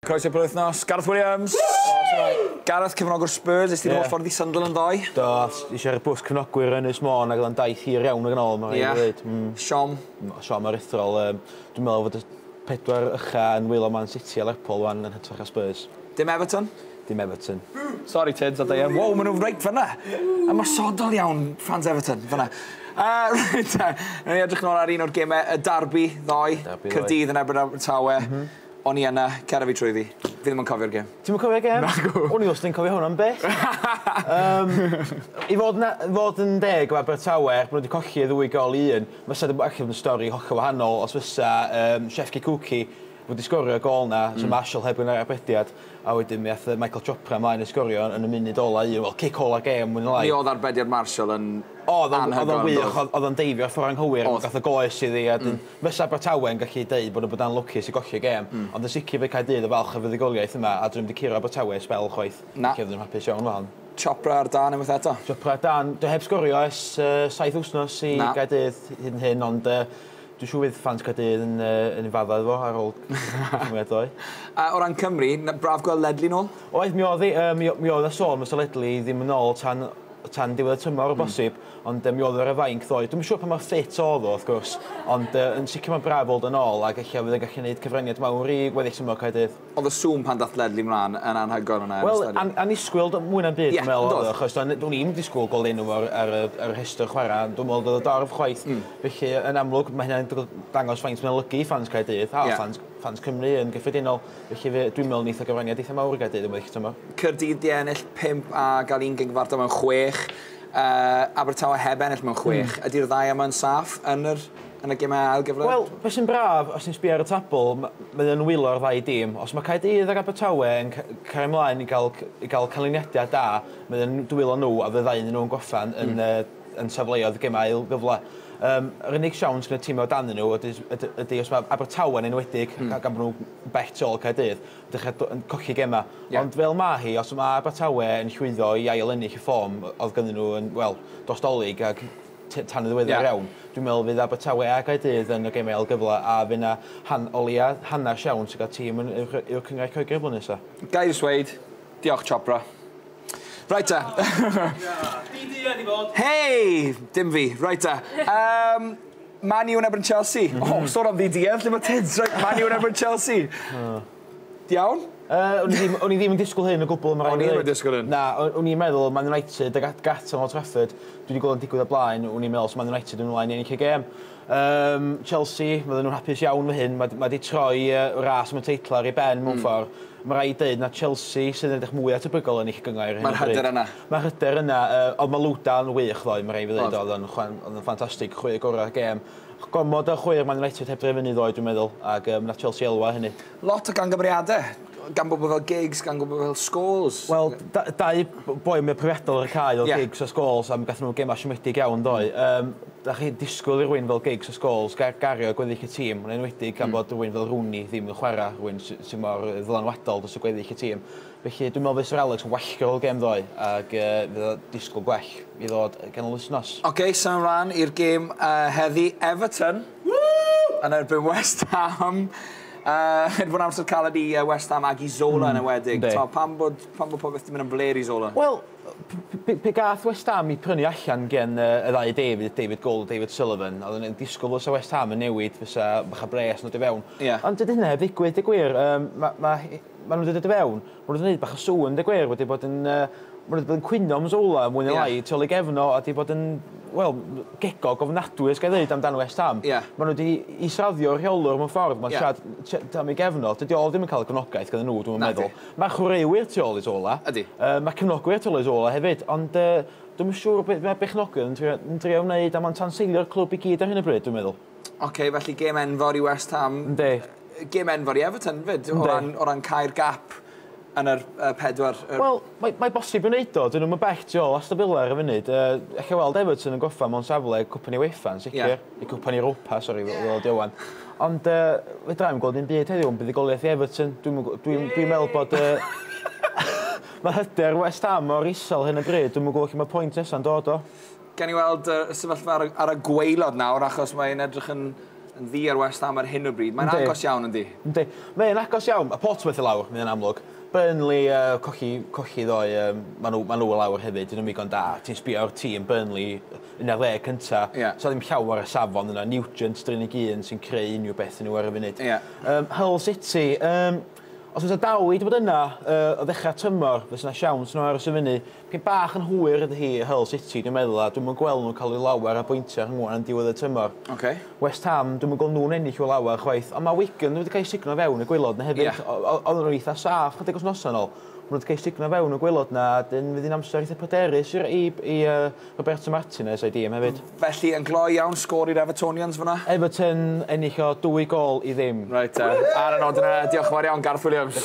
Croeso Pelwythnos, Gareth Williams. Gareth, cefnogwr Spurs, ys ti'n holl ffordd i Sunderland ddoe? Do, eisiau'r bws cefnogwyr yn Ysmôn ac oedd o'n daith hir iawn ag yn ôl. Siom? Siom ar Ebrill. Dwi'n meddwl fod y pedwar ycha yn wylo Man City a Lerpwl wan yn hytrach a Spurs. Dim Everton? Dim Everton. Sorry Tids, a dweud, wow, maen nhw'n reit fyna. A mae sodol iawn fans Everton fyna. Reit, ni edrych nôl ar un o'r gemau, y Derby ddoe, Caerdydd yn erbyn Abertawe. O'n i yna, cera fi trwy fi. Fi ddim yn cofio'r gem. Ti'n cofio'r gem? O'n i os ni'n cofio hwnna'n beth. I fod yn deg o Abertawe, bod nhw wedi colli 2 gol i 1, fysa ddim allan yn stori hollol wahanol os fysa Shefki Cookie wedi sgorio gol na, so Marshall heb yn arbediad, a wedyn mi ath Michael Chopra ymlaen i sgorio yn y munud ola wel, cic ola gem mwyn y lai. Mi oedd arbediad Marshall yn Oedd o'n wych, oedd o'n deifio ffordd anghywir, gath o goes iddi, a fysa Abertawe yn gallu deud bod nhw'n bod anlwcus i golli gem, ond yn sicr fe Caerdydd y falch y fuddigoliaeth yma, a dwi'n mynd i curo Abertawe sbel chwaith. Na. Cef ddim hapus iawn fan. Chopra ar dan unwaith eto? Chopra ar dan, dwi heb sgorio ers 7 wythnos i Caerdydd hyn, ond dwi'n siŵr fydd fans Caerdydd yn faddau fo ar ôl cymryd. O ran Cymru, braf gweld Ledley nôl? Oedd, mi oedd y sôn fysa Ledley ddim yn ôl tan diwedd y tymor o bosib, ond mi oedd yr efainc ddoe. Dwi'n siŵr pa mor ffit oedd o, wrth gwrs, ond yn sicr mae'n braf old yn ôl, ac eich fydd yn gallu gwneud cyfraniad mawr i gweddill tymor Caerdydd. Oedd y sŵn pan dath Ledley mlaen yn anhygoel hwnna? Wel, anisgwyl mwy na'n byd, dwi'n meddwl, achos dwi'n i'n disgwyl gol enw ar y rhestr chwarae, dwi'n meddwl oedd y dorf chwaith. Felly, yn amlwg, mae hynny'n dangos faint mae'n olygu fans Caerdydd, a fans Cymru yn gyffredinol. Felly, dwi'n meddwl neith o gyfraniad eitha mawr i Caerdydd yn weddill tymor. Caerdydd di ennill 5 a gael un gyngfarto mewn 6. Abertawe heb ennill mewn 6. Ydy'r ddau yma'n saff yn y gemau ailgyfryd? Wel, beth sy'n braf, os ni'n sbio ar y tabl, mae'n wylo'r ddau dîm. Os mae Caerdydd ac Abertawe yn cael ymlaen i gael canlyniadau da, mae'n dwylo nhw a fy ddau nhw'n goffan yn safleoedd gemau ailgyfla. Yr unig siawns gyda tîm o dan nhw ydy os mae Abertawe yn enwedig, gan bod nhw bell ôl Caerdydd, yn colli gemau. Ond fel mae hi, os mae Abertawe yn llwyddo i ail ennill y ffom, oedd gynnu nhw yn, wel, dostolig ac tan y ddiweddar iawn, dwi'n meddwl fydd Abertawe a Caerdydd yn y gemau ailgyfla a fydd yna hanner siawns gyda tîm yw'r cyngor Lloegr blwyddyn nesaf. Gair Sweid, diolch Chopra. Right ta. Hei! Dim fi. Right ta. Man U yn erbyn Chelsea. Sôn am ddidiedd, lle mae Tids. Man U yn erbyn Chelsea. Diawn? O'n i ddim yn disgwyl hyn o gwbl. O'n i ddim yn disgwyl hyn? Na, o'n i'n meddwl Man United ag at Old Trafford. Dwi wedi gweld yn digwydd o blaen. O'n i'n meddwl Man United yn ymlaen i ennill y gêm. Chelsea, fydden nhw'n hapus iawn fy hyn. Mae wedi troi ras am y teitl ar ei ben mewn ffordd. Mae rhaid dweud na Chelsea sydd yn edrych mwy atebygol yn eich gyngor. Mae'r hyder yna. Mae'r hyder yna. Ond mae Lwda yn wych ddoe, mae rhaid fi ddweud. Oedd yn ffantastig, chwyr gorau'r gêm. Gormod o chwyr Man United heb drefynu ddoe, dwi'n meddwl, ac mae Chelsea elwa hynny. Lot o gangymeriadau. Gan bobl fel Giggs, gan bobl fel Scholes. Wel, dau boi mewn profiadol ar y cae o Giggs o Scholes, a mi gath nhw gema siomedig iawn ddoe. Da chi disgwyl i rwy'n fel Giggs o Scholes gario gweddill y tîm, ond enwedig gan bod rwy'n fel Rooney ddim yn chwarae, rwy'n sy'n mor ddylanwadol dros y gweddill y tîm. Felly dwi'n meddwl fydd Sir Alex yn wellgo o'r gêm ddoe, ac fydd o disgwyl gwell i ddod gan y lysnos. Oce, symud ymlaen i'r gêm heddi Everton yn erbyn West Ham. Fod amser caled i West Ham ag i Zola yn ywedig. Pam bod popeth ddim yn ymblêr i Zola? Wel, pe gath West Ham i prynu allan gen y ddau David Gold, David Sullivan, oedd yn disgwyl fysa West Ham yn newid fysa bach a bres nhw dy fewn. Ond dydy hynny heb ddigwydd, dy gwir. Mae nhw'n dod dy fewn, mae nhw'n gwneud bach o sŵn, dy gwir, wedi bod yn cwyno am Zola mwy neu lai, tu ôl i gefno, a wedi bod yn, wel, gegog ofnadwy ys gael dweud amdano West Ham. Mae nhw wedi israddio'r rheolwr mewn ffordd, mae'n siarad am ei gefno, dydy ôl ddim yn cael y cefnogaeth gyda nhw, dwi'n meddwl. Mae chwaraewyr tu ôl i Zola, mae cefnogwyr tu ôl i Zola hefyd, ond dwi'n siŵr mae bechnogydd yn trio wneud a mae'n tanseilio'r clwb i gyd ar hyn y bryd, dwi'n meddwl. Oce, felly gêm enfawr i West Ham. Gêm enfawr i Everton, fyd, o ran cael gap yn yr 4... Wel, mae bosib yn neud o. Dyn nhw'n bell tu ôl Aston Villa ar y funud. Ech chi weld Everton yn goffa mewn safle cwpan i UEFA, yn sicr. I cwpan i Europa, sori, fel diwan. Ond fe draim gweld un byd heddiw yn buddigoliaeth i Everton. Dwi'n meddwl bod... Mae hyder West Ham o'r isel hyn y bryd. Dwi'n meddwl lle mae pwynt nesaf yn dod o. Gen i weld y sefyllfa ar y gweilod nawr, achos mae'n edrych yn yn ddi ar West Ham ar hyn o bryd. Mae'n agos iawn yn di. Mae'n agos iawn. Y Portsmouth i lawr, mae'n amlwg. Burnley, cochi ddoi, maen nhw lawr hefyd, dyn nhw'n migon da. Ti'n sbio o'r tîm Burnley yn ar dde cynta. So ddim llawer y safon yna. Nugent, 3-1 sy'n creu unrhyw beth yn nhw ar y funud. Hull City, os oes Dawi wedi bod yna o ddechrau tymor, fes yna siawns nhw ar y syfynu, pyn bach yn hwyr ydy hi Hull City, dwi'n meddwl, a dwi'n gweld nhw'n cael ei lawer a bwyntio rhwng yn diwedd y tymor. West Ham, dwi'n gweld nhw'n ennill o lawer chwaith, ond mae Wigan wedi cael ei signo fewn y gwylod na hefyd, oedd nhw'n eitha saff chydig os noson ôl. Mae wedi cael ei signo fewn y gwylod na, dyn fydd hi'n amser eitha pryderus i Roberto Martinez a'i dîm hefyd. Felly, yn gloi iawn sgôr i'r Evertonians fyna? Everton ennill o 2 gol i ddim. Reit, ar y nod yna, diolch yn fawr iawn, Gareth Williams.